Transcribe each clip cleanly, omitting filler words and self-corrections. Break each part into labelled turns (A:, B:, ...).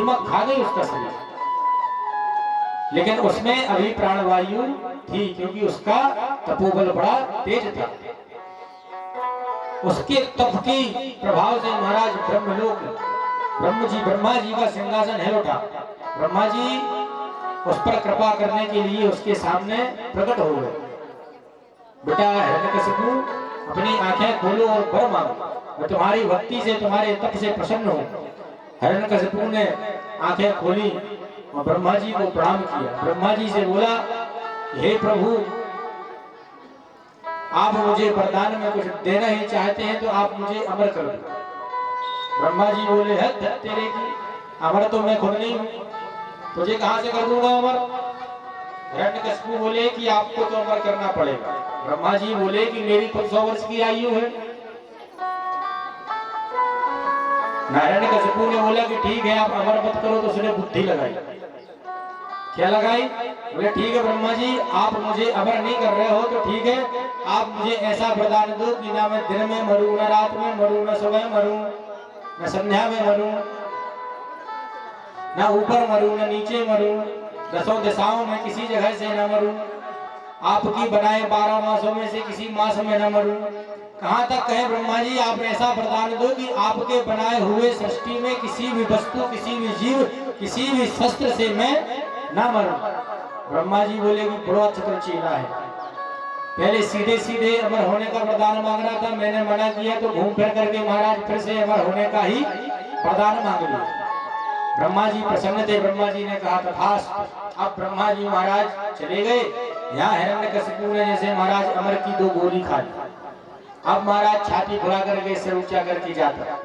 A: दीमक खा गई उसका शरीर, लेकिन उसमें अभी प्राणवायु थी, क्योंकि उसका तपोबल बड़ा तेज था। उसके तप के प्रभाव से महाराज ब्रह्मलोक ब्रह्मा जी का सिंहासन हिल उठा। ब्रह्मा जी उस पर कृपा करने के लिए उसके सामने प्रकट हो गए। बेटा हिरण्यकशिपु, अपनी आंखें खोलो और वर मांगो, मैं तुम्हारी भक्ति से तुम्हारे तप से प्रसन्न हूं। हिरण्यकशिपु ने आंखें खोली और ब्रह्मा जी को प्रणाम किया। ब्रह्मा जी से बोला, हे प्रभु, आप मुझे वरदान में कुछ देना ही चाहते हैं तो आप मुझे अमर कर दो। ब्रह्मा जी बोले, है तेरे की, अमर तो मैं खुद नहीं हूं, तुझे कहां से कर दूंगा अमर। हिरण्यकशिपु बोले कि आपको तो अमर करना पड़ेगा। ब्रह्मा जी बोले कि मेरी तो 100 वर्ष की आयु है। हिरण्यकशिपु ने बोला कि ठीक है, आप अमर मत करो। तो उसने बुद्धि लगाई। क्या लगाई? बोले ठीक है ब्रह्मा जी, आप मुझे अमर नहीं कर रहे हो तो ठीक है, आप मुझे ऐसा वरदान दो कि ना मैं दिन में मरूं, न रात में मरूं, न सुबह मरूं, न संध्या में मरूं, न ऊपर मरूं, न नीचे मरूं, 10 दिशाओं में किसी जगह से न मरूं, आपकी बनाए 12 मासों में से किसी मास में न मरूं। कहां तक कहे ब्रह्मा जी, आप ऐसा वरदान दो कि आपके बनाए हुए सृष्टि में किसी भी वस्तु, किसी भी जीव, किसी भी शस्त्र से मैं ना मरूं। ब्रह्मा जी बोले कि बड़ा चतुर है, पहले सीधे सीधे अमर होने का वरदान मांग रहा था, मैंने मना किया तो घूम फिर करके महाराज फिर से अमर होने का ही वरदान मांग लिया। ब्रह्मा जी प्रसन्न थे। ब्रह्मा जी ने कहा तथास्तु। अब ब्रह्मा जी महाराज चले गए। यहाँ हिरण्यकशिपु ने जैसे महाराज अमर की 2 गोली खा ली। अब महाराज छाती फुला करके सिर ऊंचा करके जाता।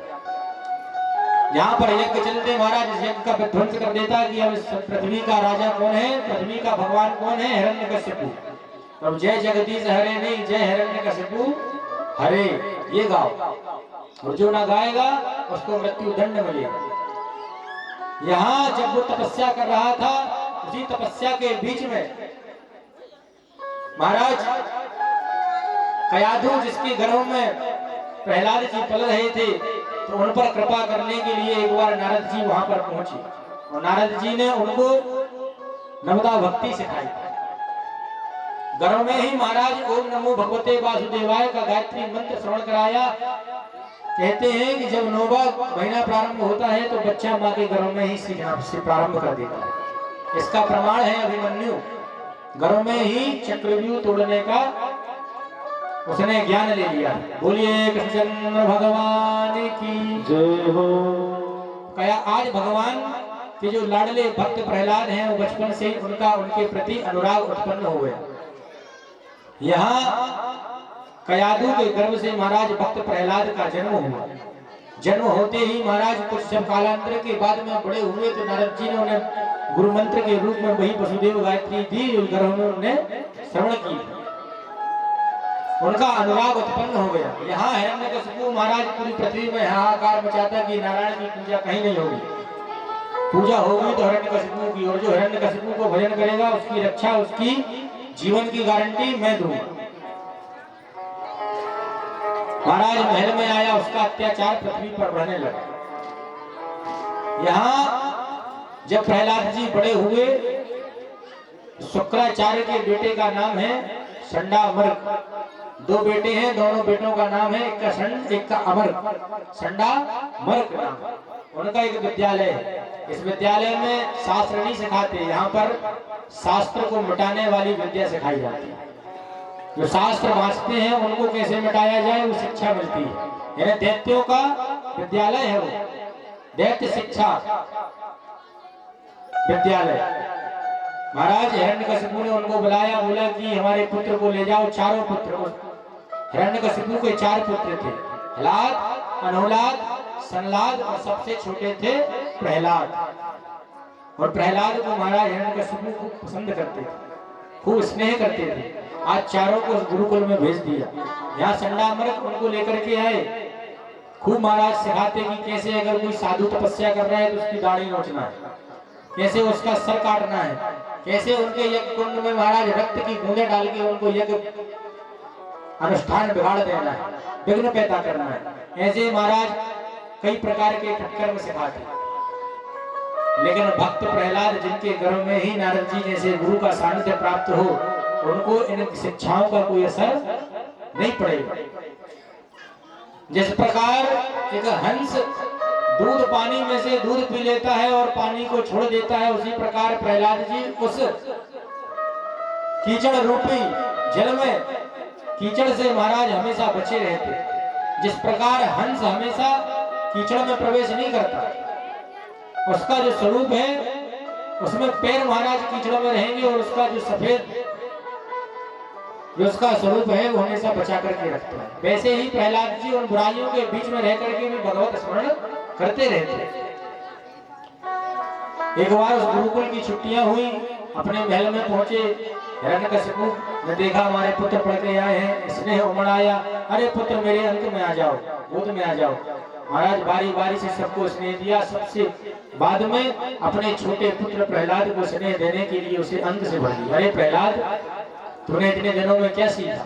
A: यहाँ पर यज्ञ चलते, महाराज इस यज्ञ का विध्वंस कर देता कि अब पृथ्वी का राजा कौन है, पृथ्वी का भगवान कौन है, हिरण्यकशिपु। अब जय जगदीश हरे नहीं, जय हिरण्यकशिपु हरे ये गाओ, और जो ना गाएगा उसको मृत्यु दंड मिलेगा। यहाँ जब वो तपस्या कर रहा था, उसी तपस्या के बीच में महाराज कयाधु, जिसके घरों में प्रहलाद जी पल रहे थे, तो उन पर कृपा करने के लिए एक बार नारद जी वहां पर पहुंचे और नारद जी ने उनको नवदा भक्ति सिखाई। घरों में ही महाराज ओम नमो भगवते वासुदेवाय का गायत्री मंत्र श्रवण कराया। कहते हैं कि जब 9वां महीना प्रारंभ होता है तो बच्चा माँ के घरों में ही सीखना से प्रारंभ कर देता है। इसका प्रमाण है अभिमन्यु, घरों में ही चक्रव्यूह तोड़ने का उसने ज्ञान ले लिया। बोलिए कृष्ण भगवान की जय हो। कया आज भगवान के जो लाडले भक्त प्रहलाद हैं, वो बचपन से ही उनका उनके प्रति अनुराग उत्पन्न हो गया। यहाँ कयाधु के गर्भ से महाराज भक्त प्रहलाद का जन्म हुआ। जन्म होते ही महाराज कुछ जब कालांतर के बाद में बड़े हुए तो नारद जी ने उन्हें गुरु मंत्र के रूप में वही वसुदेव गायत्री दी, उस गर्भ में उन्हें श्रवण की, उनका अनुराग उत्पन्न हो गया। यहाँ हिरण्यकशिपु महाराज पूरी पृथ्वी में हाहाकार मचाता कि नारायण की पूजा कहीं नहीं होगी, पूजा होगी तो हिरण्यकशिपु की, और जो हिरण्यकशिपु को भजन करेगा उसकी रक्षा, उसकी जीवन की गारंटी मैं दूंगा। महाराज महल में आया, उसका अत्याचार पृथ्वी पर बढ़ने लगा। यहाँ जब प्रहलाद जी बड़े हुए, शुक्राचार्य के बेटे का नाम है संडामर्क। 2 बेटे हैं, दोनों बेटों का नाम है, एक का संड एक का अमर्क, संडामर्क नाम। उनका एक विद्यालय है। इस विद्यालय में शास्त्र नहीं सिखाते, यहाँ पर शास्त्र को मिटाने वाली विद्या सिखाई जाती है। जो शास्त्र वांचते हैं उनको कैसे मिटाया जाए वो शिक्षा मिलती है। यानी दैत्यों का विद्यालय है वो, दैत्य शिक्षा विद्यालय। महाराज हिरण्यकशिपु ने उनको बुलाया, बोला कि हमारे पुत्र को ले जाओ। चारों पुत्र, हिरण्यकशिपु के 4 पुत्र थे, हलाद, अनोलाद, संलाद और सबसे छोटे थे प्रहलाद। और प्रहलाद को महाराज हिरण्यकशिपु को पसंद करते थे, खूब स्नेह करते थे। आज चारों को गुरुकुल में भेज दिया। यहाँ संडामर्क उनको लेकर के आए, खूब महाराज सिखाते कि कैसे अगर कोई साधु तपस्या कर रहा है तो उसकी दाढ़ी नोचना है, कैसे उसका सर काटना है, कैसे उनके यज्ञ कुंड में महाराज रक्त की बूंदें डाल के उनको यज्ञ अनुष्ठान बिगाड़ देना है, विघ्न पैदा करना है। ऐसे महाराज कई प्रकार के कर्म सिखाते। लेकिन भक्त प्रहलाद जिनके गर्भ में ही नारद जी जैसे गुरु का सानिध्य प्राप्त हो, उनको इन शिक्षाओं का कोई असर नहीं पड़ेगा। जिस प्रकार एक हंस दूध पानी में से दूध पी लेता है और पानी को छोड़ देता है, उसी प्रकार प्रहलाद जी उस कीचड़ रूपी जल में कीचड़ से महाराज हमेशा बचे रहते। जिस प्रकार हंस हमेशा कीचड़ में प्रवेश नहीं करता, उसका जो स्वरूप है उसमें पैर महाराज कीचड़ में रहेंगे और उसका जो सफेद जो उसका स्वरूप है वो हमेशा बचा करके रखता है। वैसे ही प्रहलाद जी उन बुराइयों के बीच में रह करके भी भगवत स्मरण करते रहते। एक बार उस गुरुकुल की छुट्टियां हुई, अपने महल में पहुंचे, हिरण्यकशिपु ने देखा हमारे पुत्र पढ़ के आए हैं, स्नेह उमड़ आया, अरे पुत्र मेरे अंक में आ जाओ, गोद में आ जाओ। महाराज बारी बारी से सबको स्नेह दिया, सबसे बाद में अपने छोटे पुत्र प्रहलाद को स्नेह देने के लिए उसे अंक से भर दिया। अरे प्रहलाद, तूने इतने दिनों में क्या सीखा?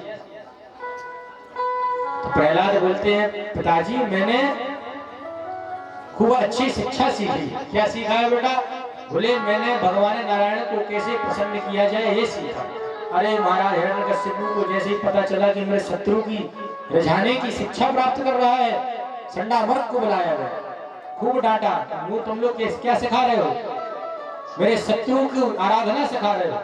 A: तो प्रहलाद बोलते हैं, पिताजी मैंने खूब अच्छी शिक्षा सीखी। क्या सीखा है बेटा? बोले मैंने भगवान नारायण को कैसे प्रसन्न किया जाए ये सीखा। अरे महाराज हिरण्यकशिपु को जैसे ही पता चला कि मेरे शत्रु की रिझाने की शिक्षा प्राप्त कर रहा है, संडा मर्द को बुलाया गया, खूब डांटा, वो तुम लोग क्या सिखा रहे हो? मेरे शत्रु की आराधना सिखा रहे हो।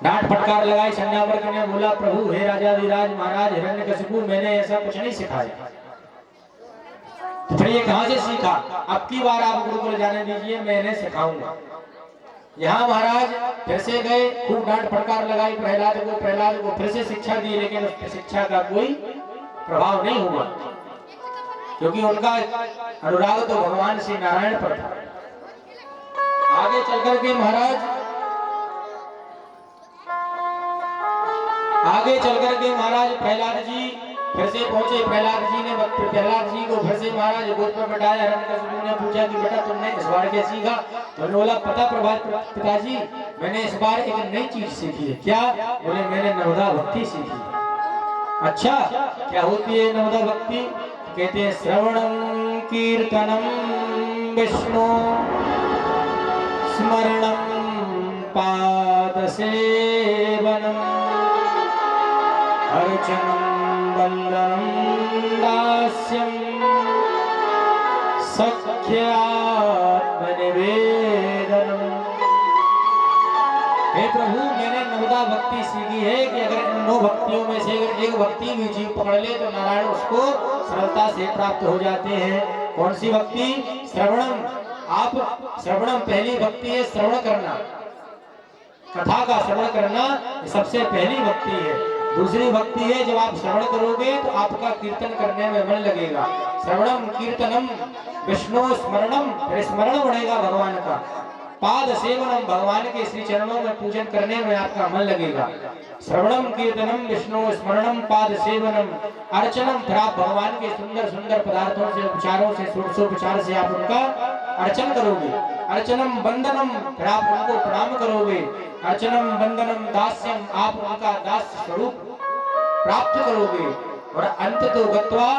A: डांट फटकार लगाई। संडामर्क ने बोला, प्रभु हे राजाधिराज महाराज हिरण्यकशिपु, मैंने ऐसा कुछ नहीं सिखाया। तो फिर ये कहां से सीखा? अब की बार आप गुरुकुल जाने दीजिए, मैं इन्हें सिखाऊंगा। यहाँ महाराज फिर से गए, खूब डांट फटकार लगाई प्रहलाद को फिर से शिक्षा दी, लेकिन उस शिक्षा का कोई प्रभाव नहीं हुआ, क्योंकि उनका अनुराग तो भगवान श्री नारायण पर था। आगे चल करके महाराज प्रहलाद जी फिर से पहुंचे। प्रहलाद जी को फिर से महाराज गोद पर बैठाया। हिरण्यकशिपु ने पूछा कि बेटा तुमने इस बार क्या सीखा? तो उन्होंने बोला, पता प्रभात पिताजी, मैंने इस बार एक नई चीज सीखी है। क्या? बोले मैंने नवदा भक्ति सीखी। अच्छा, क्या होती है नवदा भक्ति? कहते हैं, श्रवणम कीर्तनम विष्णु स्मरणम पाद सेवनम अर्चनम वंदनम दास्यम सख्यात्मनिवेदनम। हे प्रभु, मैंने नवदा भक्ति सीखी है कि अगर इन 9 भक्तियों में से अगर एक भक्ति भी जीव पकड़ ले तो नारायण उसको सरलता से प्राप्त हो जाते हैं। कौन सी भक्ति? श्रवणम। आप श्रवणम, पहली भक्ति है श्रवण करना, कथा का श्रवण करना सबसे पहली भक्ति है। दूसरी भक्ति है जब आप श्रवण करोगे तो आपका कीर्तन करने में मन लगेगा। श्रवणम कीर्तनम विष्णु स्मरणम, फिर स्मरण बढ़ेगा भगवान का। पाद सेवनम, भगवान के श्री चरणों में पूजन करने में आपका मन लगेगा। श्रवणम कीर्तनम विष्णु स्मरणम पाद सेवनम अर्चनम, फिर आप भगवान के सुंदर सुंदर पदार्थों से, उपचारों से, षोडशोपचार से आप उनका अर्चन करोगे। अर्चनम वंदनम, फिर आप उनको प्रणाम करोगे। अर्चनम वंदनम दास्यम, आप उनका दास्य स्वरूप प्राप्त करोगे। और अंत तो गत्वा,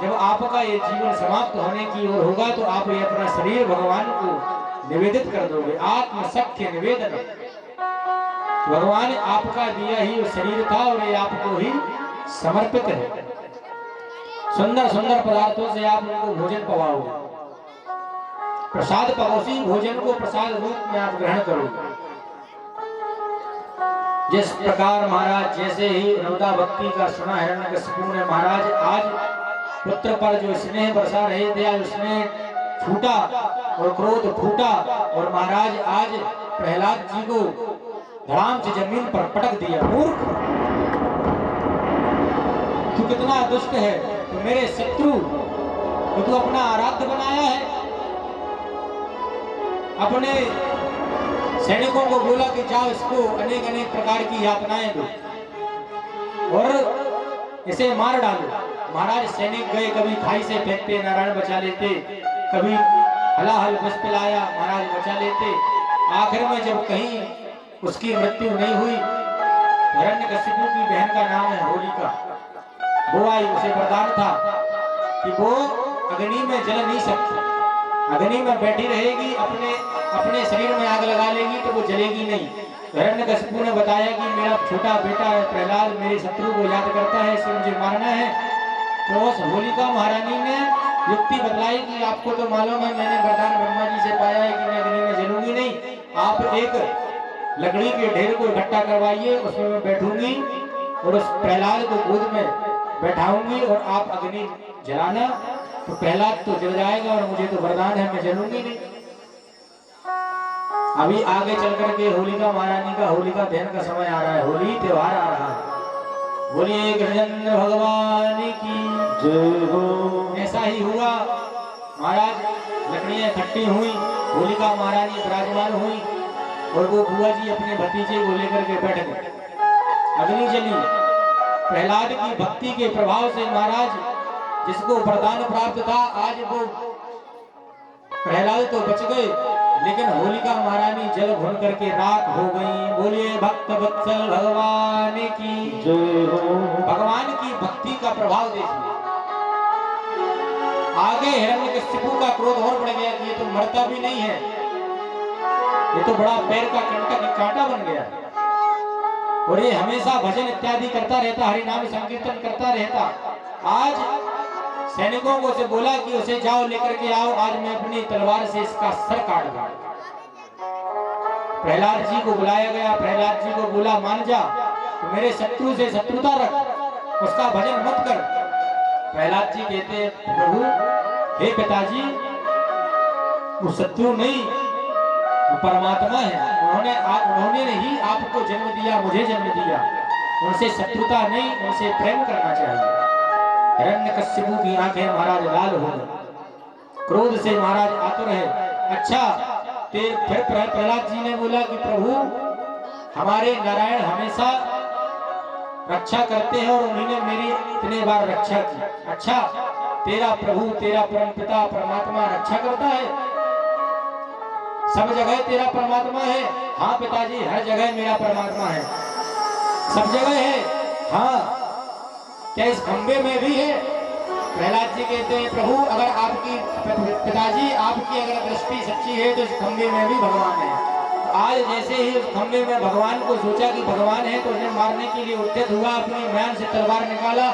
A: जब आपका ये जीवन समाप्त होने की ओर होगा तो आप ये अपना शरीर भगवान को निवेदित कर दोगे। आत्मसख्य निवेदन, भगवान आपका दिया ही वो शरीर था और ये आपको ही समर्पित है। सुंदर सुंदर पदार्थों से आप उनको भोजन पवाओगे, प्रसाद परोसी भोजन को प्रसाद रूप में आप ग्रहण करोगे। जिस प्रकार महाराज जैसे ही नवदा भक्ति का सुना हिरण्यकशिपु ने, महाराज आज पुत्र पर जो स्नेह बरसा रहे थे आज उसने फूटा और क्रोध फूटा और महाराज आज प्रहलाद जी को धड़ाम से जमीन पर पटक दिया। मूर्ख, तू कितना दुष्ट है, तू मेरे शत्रु को तू अपना आराध्य बनाया है। अपने सैनिकों को बोला कि जाओ इसको अनेक अनेक प्रकार की यातनाएं दो और इसे मार डालो। महाराज सैनिक गए, कभी खाई से फेंकते नारायण बचा लेते, कभी हलाहल विष पिलाया महाराज बचा लेते। आखिर में जब कहीं उसकी मृत्यु नहीं हुई, हिरण्यकशिपु की बहन का नाम है होलिका, वो आई, उसे वरदान था कि वो अग्नि में जल नहीं सकती। अग्नि में बैठी रहेगी, अपने अपने शरीर में आग लगा लेगी तो वो जलेगी नहीं। हिरण्यकशिपु ने बताया कि मेरा छोटा बेटा है प्रहलाद मेरे शत्रु को याद करता है, इसे मुझे मारना है। तो उस होलिका महारानी ने युक्ति बतलाई कि आपको तो मालूम है मैंने वरदान ब्रह्मा जी से पाया है कि मैं अग्नि में जलूंगी नहीं, आप एक लकड़ी के ढेर को इकट्ठा करवाइए, उसमें मैं बैठूंगी और उस प्रहलाद को गोद में बैठाऊंगी और आप अग्नि जलाना, तो प्रहलाद तो जल जाएगा और मुझे तो वरदान है मैं जलूंगी नहीं। अभी आगे चल करके होलिका महारानी का होलिका दहन का समय आ रहा है, होली त्योहार आ रहा है। बोलिए गजेंद्र भगवान की जय हो। ऐसा ही हुआ, महाराज लकड़ियां इकट्ठी हुई, होलिका महारानी विराजमान हुई और वो बुआ जी अपने भतीजे को लेकर के बैठ गए। अग्नि जली। प्रहलाद की भक्ति के प्रभाव से महाराज जिसको वरदान प्राप्त था, आज वो प्रहलाद तो बच गए, लेकिन होलिका महारानी जल भून करके राख हो गई। बोलिए भक्त वत्सल भगवान की जय हो। भगवान की भक्ति का प्रभाव देखिए। आगे हिरण्यकशिपु का क्रोध और बढ़ गया कि ये तो मरता भी नहीं है, ये तो बड़ा पैर का कांटा बन गया और ये हमेशा भजन इत्यादि करता रहता, हरि नाम संकीर्तन करता रहता। आज सैनिकों को से बोला कि उसे जाओ लेकर के आओ, आज मैं अपनी तलवार से इसका सर काट दूंगा। प्रहलाद जी को बुलाया गया, प्रहलाद जी को बोला मान जा, तो मेरे शत्रु से शत्रुता रख, उसका भजन मत कर। प्रहलाद जी कहते प्रभु हे पिताजी, वो शत्रु नहीं वो परमात्मा है, उन्होंने ही आपको जन्म दिया, मुझे जन्म दिया, उनसे शत्रुता नहीं, उनसे प्रेम करना चाहिए। हिरण्यकशिपु की आंखें महाराज लाल हो गई, क्रोध से महाराज आतुर है। अच्छा फिर प्रहलाद जी ने बोला कि प्रभु हमारे नारायण हमेशा रक्षा करते हैं और उन्होंने मेरी इतने बार रक्षा की। अच्छा तेरा प्रभु तेरा परम पिता परमात्मा रक्षा करता है, सब जगह तेरा परमात्मा है। हाँ पिताजी हर जगह मेरा परमात्मा है, सब जगह है। हाँ क्या इस खंबे में भी है? प्रहलाद जी कहते हैं प्रभु अगर आपकी पिताजी आपकी अगर दृष्टि सच्ची है तो इस खंबे में भी भगवान है। तो आज जैसे ही उस खंबे में भगवान को सोचा कि भगवान है तो उन्हें मारने के लिए उद्यत हुआ, अपनी म्यान से तलवार निकाला।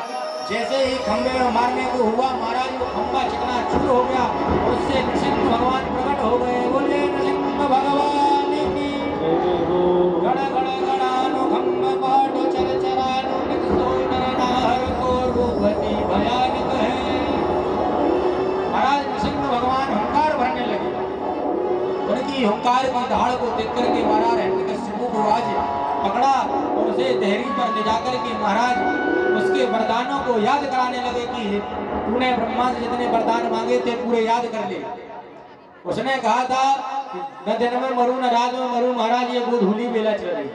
A: जैसे ही खंबे में मारने को हुआ महाराज वो खंबा चकनाचूर हो गया, उससे नृसिंह भगवान प्रकट हो गए। बोले नृसिंह भगवान की गण गण गणानु खंब पाटो चर चरानु भयानक है। महाराज नृसिंह भगवान हुंकार भरने लगे, उनकी हुंकार की दहाड़ को देख करके महाराज हिरण्यकशिपु को आज पकड़ा और उसे देहरी पर ले जाकर के महाराज उसके वरदानों को याद कराने लगे कि तूने ब्रह्मा से जितने वरदान मांगे थे पूरे याद कर ले। उसने कहा था न दिन में मरू न रात में मरू, महाराज ये गोधूली बेला चल रही,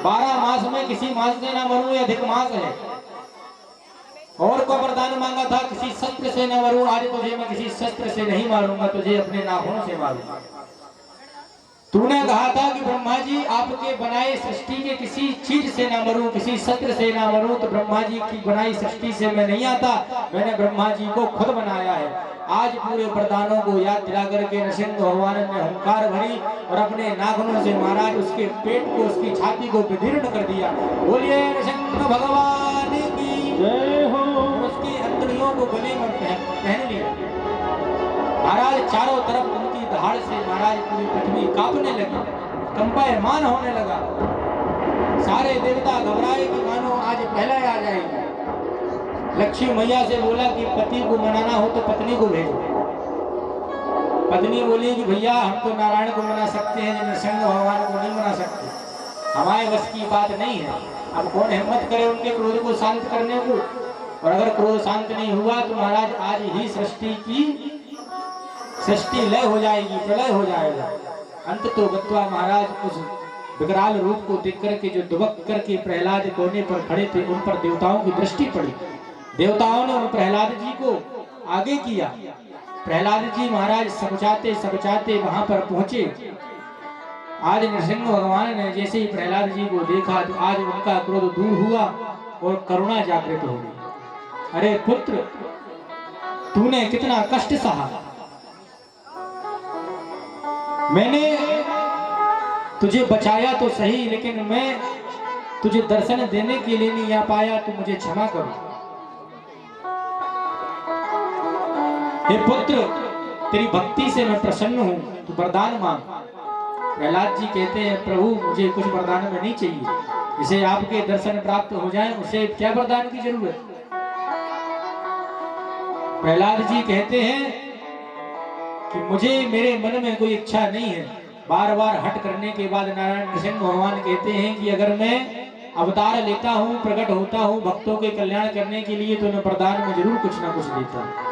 A: 12 मास में किसी मास से न मरू, ये अधिक मास है। और को वरदान मांगा था किसी शस्त्र से न मरूं, आज तुझे मैं किसी शस्त्र से नहीं मारूंगा, तुझे अपने नाखूनों से मारूंगा। तूने कहा था कि ब्रह्मा जी आपके बनाए सृष्टि के किसी चीज से ना मरूं, किसी शस्त्र से ना मरूं, तो ब्रह्मा जी की बनाई सृष्टि से मैं नहीं आता, मैंने ब्रह्मा जी को खुद बनाया है। आज पूरे वरदानों को याद दिला करके नृसिंह भगवान ने हुंकार भरी और अपने नाखूनों से महाराज उसके पेट को उसकी छाती को विदीर्ण कर दिया। बोलिए नृसिंह भगवान की जय हो। उसकी अंतड़ियों को गले में पहन लिया। महाराज चारों तरफ उनकी दहाड़ से महाराज पूरी पृथ्वी कांपने लगी, कंपायमान होने लगा। सारे देवता घबराए कि मानो आज पहला आ जाएगी। लक्ष्मी मैया से बोला कि पति को मनाना हो तो पत्नी को भेजो। पत्नी बोली कि भैया हम तो नारायण को मना सकते हैं, नृसिंह भगवान को नहीं मना सकते, हमारे बस की बात नहीं है। अब कौन हिम्मत करे उनके क्रोध को शांत करने को, और अगर क्रोध शांत नहीं हुआ तो महाराज आज ही सृष्टि लय हो जाएगी, प्रलय हो जाएगा। अंत तो गत्वा महाराज उस विकराल रूप को देख करके जो दुबक करके प्रहलाद कोने पर खड़े थे उन पर देवताओं की दृष्टि पड़ी। देवताओं ने उन प्रहलाद जी को आगे किया। प्रहलाद जी महाराज सबचाते वहां पर पहुंचे। आज नृसिंह भगवान ने जैसे ही प्रहलाद जी को देखा तो आज उनका क्रोध दूर हुआ और करुणा जागृत हो गई। अरे पुत्र, तूने कितना कष्ट सहा, मैंने तुझे बचाया तो सही, लेकिन मैं तुझे दर्शन देने के लिए नहीं आ पाया, तो मुझे क्षमा करो। हे पुत्र, तेरी भक्ति से मैं प्रसन्न हूं, तू वरदान मांग। प्रहलाद जी कहते हैं प्रभु मुझे कुछ वरदान में नहीं चाहिए, जिसे आपके दर्शन प्राप्त हो जाए उसे क्या वरदान की जरूरत। प्रहलाद जी कहते हैं कि मुझे मेरे मन में कोई इच्छा नहीं है। बार बार हट करने के बाद नारायण नृसिंह भगवान कहते हैं कि अगर मैं अवतार लेता हूँ, प्रकट होता हूँ भक्तों के कल्याण करने के लिए, तो मैं वरदान में जरूर कुछ ना कुछ देता हूँ।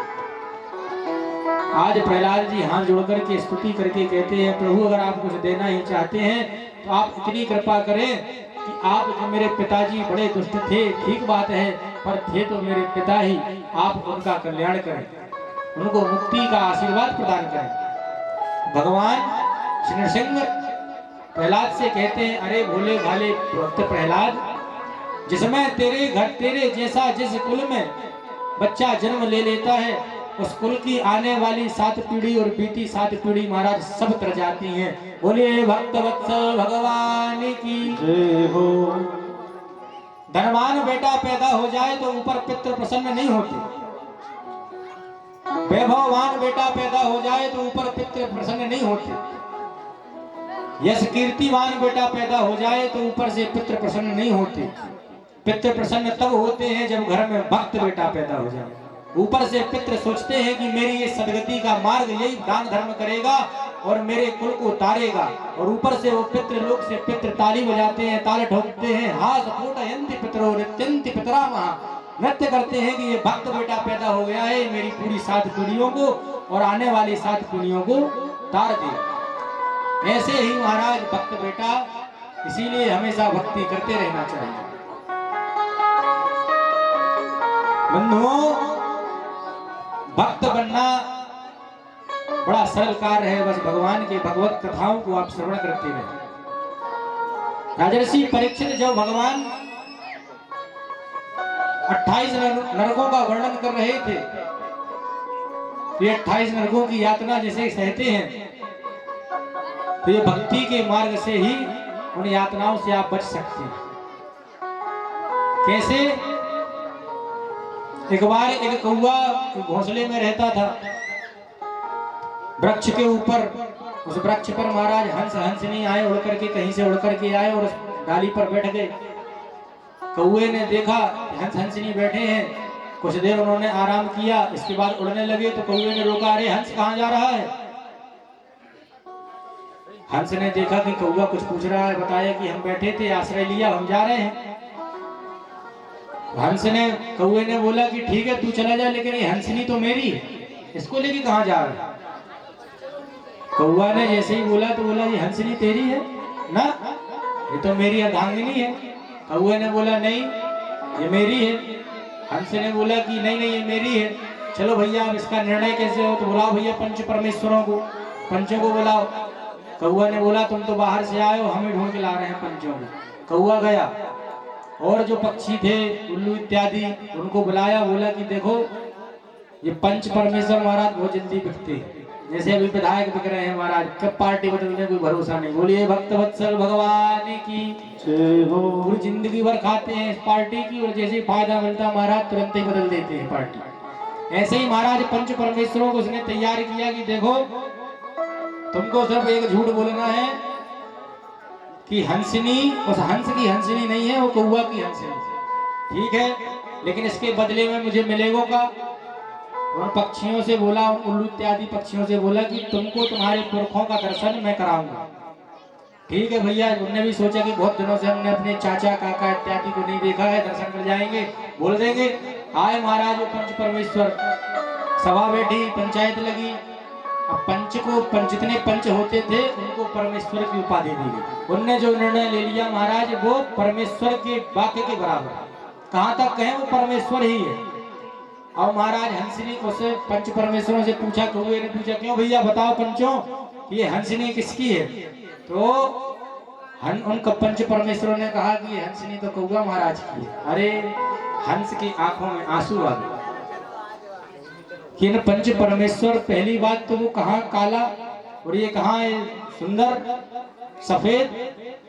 A: आज प्रहलाद जी हाथ जोड़कर के स्तुति करके कहते हैं प्रभु अगर आप कुछ देना ही चाहते हैं तो आप इतनी कृपा करें कि आप जो मेरे पिताजी बड़े दुष्ट थे, ठीक बात है, पर थे तो मेरे पिता ही, आप उनका कल्याण करें, उनको मुक्ति का आशीर्वाद प्रदान करें। भगवान श्री नृसिंह प्रहलाद से कहते हैं अरे भोले भाले भक्त प्रहलाद, जिसमें तेरे घर तेरे जैसा जिस कुल में बच्चा जन्म ले लेता है, उस कुल की आने वाली 7 पीढ़ी और बीती 7 पीढ़ी महाराज सब तर जाती हैं। बोलिए भक्त वत्सल भगवान की जय हो। धनवान बेटा पैदा हो जाए तो ऊपर पितृ प्रसन्न नहीं होते, वैभववान बेटा पैदा हो जाए तो ऊपर पितृ प्रसन्न नहीं होते, यश कीर्तिवान बेटा पैदा हो जाए तो ऊपर से पितृ प्रसन्न नहीं होते। पितृ प्रसन्न तब होते हैं जब घर में भक्त बेटा पैदा हो जाए। ऊपर से पितृ सोचते हैं कि मेरी ये सदगति का मार्ग यही दान धर्म करेगा और मेरे कुल को तारेगा, और ऊपर से वो पितृ लोक से पितृ ताली बजाते हैं, ताल ठोकते हैं, हाथ फूटयन्ति पितरो नृत्यन्ति पितरा महा, नृत्य करते हैं कि ये भक्त बेटा पैदा हो गया है, मेरी पूरी 7 पीढ़ियों को और आने वाली 7 पीढ़ियों को तार दे। ऐसे ही महाराज भक्त बेटा, इसीलिए हमेशा भक्ति करते रहना चाहिए। बंधुओं, भक्त बनना बड़ा सरल कार्य है, बस भगवान के भगवत कथाओं को आप श्रवण करते रहे। राजर्षि परीक्षित जब भगवान 28 नरकों का वर्णन कर रहे थे, तो ये 28 नरकों की यातना जैसे सहते हैं, तो ये भक्ति के मार्ग से ही उन यातनाओं से आप बच सकते हैं। कैसे? एक बार एक कौवा घोंसले में रहता था, वृक्ष के ऊपर, उस वृक्ष पर महाराज हंसनी आए, उड़ करके कहीं से उड़ करके आए और उस डाली पर बैठ गए। कौवे ने देखा हंसनी बैठे हैं, कुछ देर उन्होंने आराम किया, इसके बाद उड़ने लगे, तो कौवे ने रोका, अरे हंस कहाँ जा रहा है? हंस ने देखा कि कौवा कुछ पूछ रहा है, बताया कि हम बैठे थे, आश्रय लिया, हम जा रहे हैं। हंस ने कौवे ने बोला कि ठीक है तू चला जा, लेकिन ये हंसनी तो मेरी है, इसको लेके कहाँ जा रहा है? कौवा ने जैसे ही बोला तो बोला ये हंसनी तेरी है ना, ये तो मेरी अर्धांगिनी है। कौवे ने बोला नहीं ये मेरी है। हंस ने बोला कि नहीं नहीं ये मेरी है। चलो भैया अब इसका निर्णय कैसे हो? तो बुलाओ भैया पंच परमेश्वरों को, पंचों को बुलाओ। कौवा ने बोला तुम तो बाहर से आए हो, हमें ढूंढ के ला रहे हैं पंचों को। कौवा गया और जो पक्षी थे उल्लू इत्यादि उनको बुलाया, बोला कि देखो ये पंच परमेश्वर महाराज बहुत जल्दी बिकते हैं, जैसे अभी विधायक बिक रहे हैं महाराज, कब पार्टी बदलने कोई भरोसा नहीं। बोलिए भक्त वत्सल भगवान की जय हो। पूरी जिंदगी भर खाते हैं इस पार्टी की और जैसे फायदा मिलता महाराज तुरंत ही बदल देते हैं पार्टी। ऐसे ही महाराज पंच परमेश्वरों को उसने तैयार किया कि देखो तुमको सिर्फ एक झूठ बोलना है कि हंसनी उस हंस की हंसनी नहीं है, वो कौवा की हंसनी, ठीक है, लेकिन इसके बदले में मुझे मिलेगा का। उन पक्षियों से बोला, उन उल्लू इत्यादि पक्षियों से बोला कि तुमको तुम्हारे पुरखों का दर्शन मैं कराऊंगा। ठीक है भैया, उन्होंने भी सोचा कि बहुत दिनों से हमने अपने चाचा काका इत्यादि को नहीं देखा है, दर्शन कर जाएंगे, बोल देंगे। आए महाराज वो पंच परमेश्वर, सभा बैठी, पंचायत लगी। अब पंच को जितने पंच होते थे उनको परमेश्वर की उपाधि दी गई। उनने जो निर्णय ले लिया महाराज वो परमेश्वर के वाक्य के बराबर, कहाँ तक कहें वो परमेश्वर ही है। और महाराज हंसनी उसे पंच परमेश्वरों से पूछा, कौवे ने पूछा क्यों भैया बताओ पंचों ये हंसनी किसकी है? तो उनका पंच परमेश्वरों ने कहा कि ये हंसनी तो कौवा महाराज की है। अरे हंस की आंखों में आंसू आ गए कि पंच परमेश्वर, पहली बात तो वो कहाँ काला और ये कहाँ है सुंदर सफेद,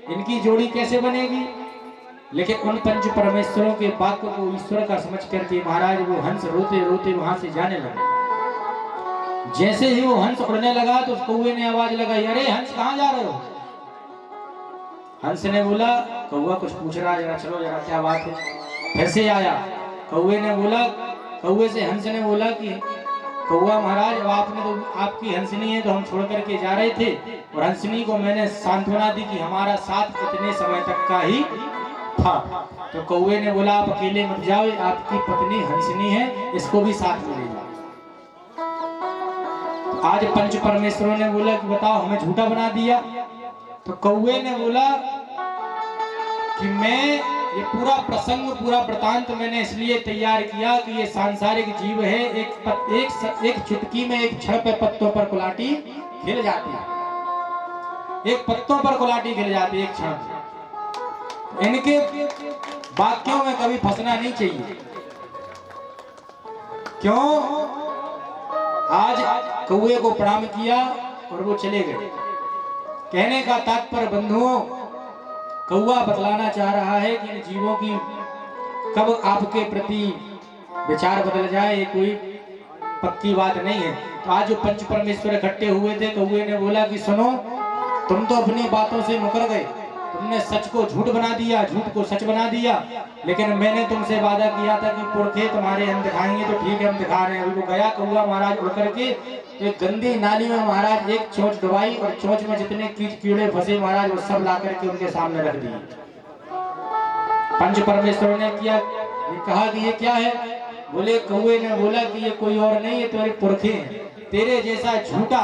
A: इनकी जोड़ी कैसे बनेगी। लेकिन उन पंच परमेश्वरों के वाक्य को ईश्वर का समझ करके महाराज वो हंस रोते रोते वहां से जाने लगा। जैसे ही वो हंस उड़ने लगा तो उस कौवे ने आवाज लगाई, अरे हंस कहाँ जा रहे हो। हंस ने बोला, कौवा कुछ पूछ रहा है, जरा चलो जरा क्या बात है। फिर से आया, कौवे ने बोला, कौवे से हंस ने बोला कि कौवा महाराज आपने तो आपकी हंसनी है तो हम छोड़ करके जा रहे थे, और हंसनी को मैंने सांत्वना दी कि हमारा साथ इतने समय तक का ही था। तो कौवे ने बोला, आप अकेले मत जाओ, आपकी पत्नी हंसनी है, इसको भी साथ में ले जाओ। आज पंच परमेश्वरों ने बोला कि बताओ हमें झूठा बना दिया। तो कौवे ने बोला कि मैं ये पूरा प्रसंग पूरा वृतांत मैंने इसलिए तैयार किया कि ये सांसारिक जीव है, एक चुटकी में एक क्षण पे पत्तों पर कुलाटी खिल जाती है, एक पत्तों पर कुलाटी खिल जाती है एक क्षण। इनके वाक्यों में कभी फंसना नहीं चाहिए। क्यों? आज कौवे को प्रणाम किया और वो चले गए। कहने का तात्पर्य बंधुओं, कौवा बतलाना चाह रहा है कि इन जीवों की कब आपके प्रति विचार बदल जाए ये कोई पक्की बात नहीं है। तो आज जो पंच परमेश्वर इकट्ठे हुए थे, कौवे ने बोला कि सुनो, तुम तो अपनी बातों से मुकर गए, तुमने सच को झूठ बना दिया, झूठ को सच बना दिया, लेकिन मैंने तुमसे वादा किया था कि पुरखे तुम्हारे हम दिखाएंगे, तो ठीक है हम दिखा रहे हैं। अभी वो गया कौवा महाराज उड़ करके एक गंदी नाली में महाराज एक चोंच डुबाई, और चोंच में जितने कीट कीड़े फंसे महाराज वो सब ला करके उनके सामने रख दिए। पंच परमेश्वर ने किया, ये कहा कि ये क्या है। बोले, कौवे ने बोला कि ये कोई और नहीं है, तुम्हारे पुरखे हैं। तेरे जैसा झूठा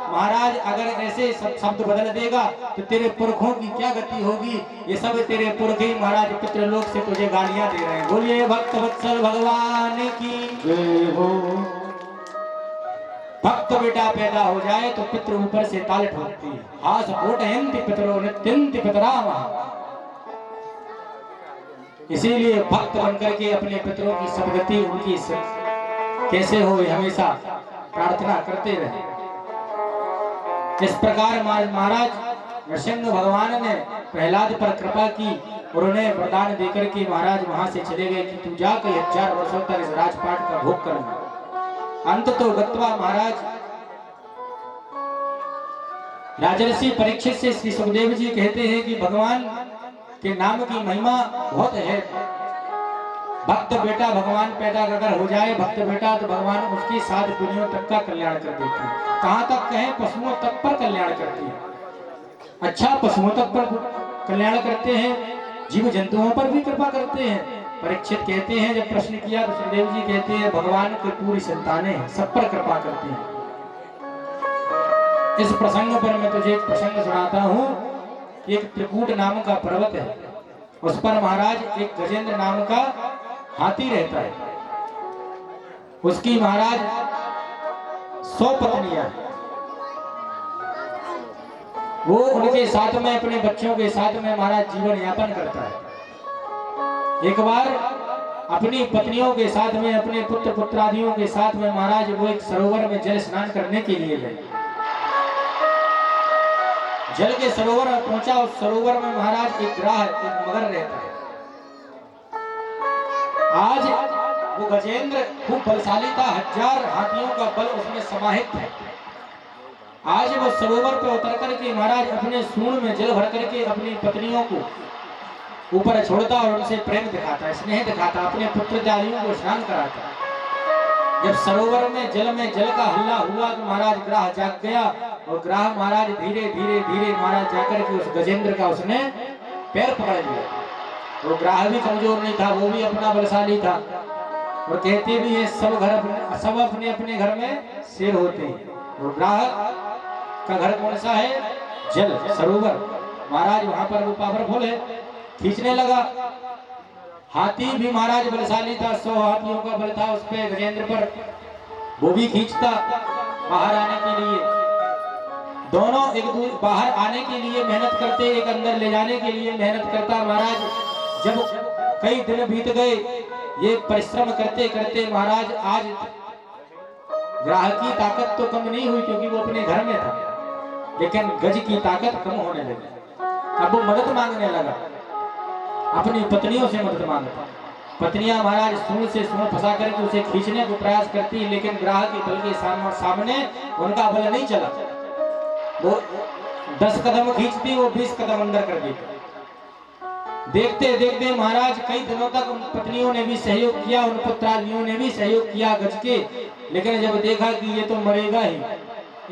A: महाराज अगर ऐसे शब्द बदल देगा तो तेरे पुरखों की क्या गति होगी। ये सब तेरे पुरखे महाराज पितृलोक से तुझे गालियां दे रहे हैं। बोलिए भक्त वत्सल भगवान की जय हो। भक्त बेटा पैदा हो जाए तो पितृ ऊपर से ताल ठोकती है, हास बोटयन्ति पितरो नित्यन्ति पितरामः। इसीलिए भक्त बनकर के अपने पितरों की सदगति उनकी कैसे हो हमेशा प्रार्थना करते रहे। इस प्रकार महाराज नरसिंह भगवान ने प्रहलाद पर कृपा की और उन्हें वरदान देकर के महाराज वहां से चले गए कि तू जाकर 1000 वर्षों तक इस राजपाट का भोग करना। अंत तो गत्वा महाराज राजर्षि परीक्षित से श्री सुखदेव जी कहते हैं कि भगवान के नाम की महिमा बहुत है। भक्त बेटा भगवान पैदा अगर हो जाए भक्त बेटा, तो भगवान उसकी 7 दुनियों तक का कल्याण कर देते हैं। कहाँ तक कहें, पशुओं तक पर कल्याण करती है। अच्छा, पशुओं तक पर कल्याण करते हैं, जीव जंतुओं पर भी कृपा करते हैं। परीक्षित कहते हैं, जब प्रश्न किया तो सुखदेव जी कहते हैं भगवान की पूरी संतानें सब पर कृपा करते हैं। इस प्रसंग पर मैं तुझे एक प्रसंग सुनाता हूँ। एक त्रिकूट नाम का पर्वत है, उस पर महाराज एक गजेंद्र नाम का हाथी रहता है। उसकी महाराज 100 पत्नियां, वो उनके साथ में अपने बच्चों के साथ में महाराज जीवन यापन करता है। एक बार अपनी पत्नियों के साथ में अपने पुत्र पुत्रादियों के साथ में महाराज वो एक सरोवर में जल स्नान करने के लिए गए। जल के सरोवर में पहुंचा, उस सरोवर में महाराज एक ग्राह एक मगर रहता है। आज वो गजेंद्र खूब बलशाली था, 1000 हाथियों का बल उसमें समाहित है। आज वो सरोवर पे उतर करके महाराज अपने सूंड में जल भर करके अपनी पत्नियों को ऊपर छोड़ता और उनसे प्रेम दिखाता, स्नेह दिखाता, अपने पुत्र दादियों को स्नान कराता। जब सरोवर में जल का हल्ला हुआ तो महाराज ग्राह जाग गया, और ग्राह महाराज धीरे धीरे धीरे महाराज जाकर के उस गजेंद्र का उसने पैर पकड़ लिया। वो ग्राह भी कमजोर नहीं था, वो भी अपना बलशाली था। और कहते भी हैं सब अपने अपने घर में शेर होते हैं। और ग्राह का घर कौन सा है? जल सरोवर। महाराज वहां पर वो पावरफुल है, खींचने लगा। हाथी भी महाराज बलशाली था, 100 हाथियों का बल था उस पे गजेंद्र पर, वो भी खींचता बाहर आने के लिए। दोनों एक दूसरे बाहर आने के लिए मेहनत करते, एक अंदर ले जाने के लिए मेहनत करता। महाराज जब कई दिन बीत गए ये परिश्रम करते करते महाराज आज ग्राह की ताकत तो कम नहीं हुई, क्योंकि वो अपने घर में था। लेकिन गज की ताकत कम होने लगी। अब वो मदद मांगने लगा, अपनी पत्नियों से मदद मांगता। पत्नियां महाराज सूंड से सूंड फंसा करके उसे खींचने को प्रयास करती, लेकिन ग्राह के बल के सामने उनका बल नहीं चला। वो 10 कदम खींचती, वो 20 कदम अंदर कर देती। देखते देखते महाराज कई दिनों तक उन पत्नियों ने भी सहयोग किया, उन पुत्रादियों ने भी सहयोग किया गज के, लेकिन जब देखा कि ये तो मरेगा ही,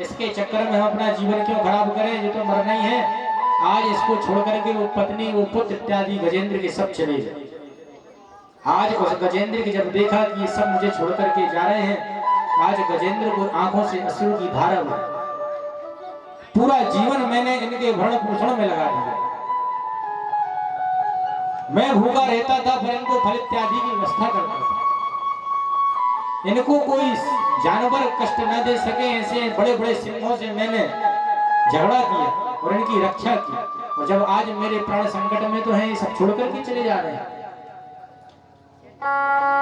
A: इसके चक्कर में हम अपना जीवन क्यों खराब करें, ये तो मरना ही है। आज इसको छोड़ करके वो पत्नी, वो पुत्र इत्यादि गजेंद्र के सब चले गए। आज उस गजेंद्र के जब देखा कि ये सब मुझे छोड़ करके जा रहे हैं, आज गजेंद्र को आंखों से अश्रु की धारा बही। पूरा जीवन मैंने इनके भरण पोषण में लगा दिया, मैं भूखा रहता था पर इनको फल इत्यादि की व्यवस्था करता था। इनको कोई जानवर कष्ट न दे सके, ऐसे बड़े बड़े सिंहों से मैंने झगड़ा किया और इनकी रक्षा की। और जब आज मेरे प्राण संकट में तो हैं, ये सब छोड़ करके चले जा रहे हैं।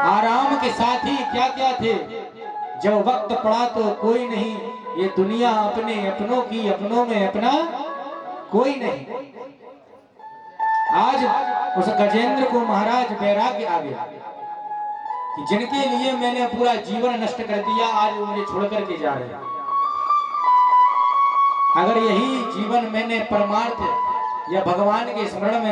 A: आराम के साथ ही क्या क्या थे, जब वक्त पड़ा तो कोई नहीं, ये दुनिया अपने अपनों की, अपनों में अपना कोई नहीं। आज उस गजेंद्र को महाराज वैराग्य आ गया कि जिनके लिए मैंने पूरा जीवन नष्ट कर दिया, आज वो मुझे छोड़ करके जा रहे हैं। अगर यही जीवन मैंने परमार्थ या भगवान के स्मरण में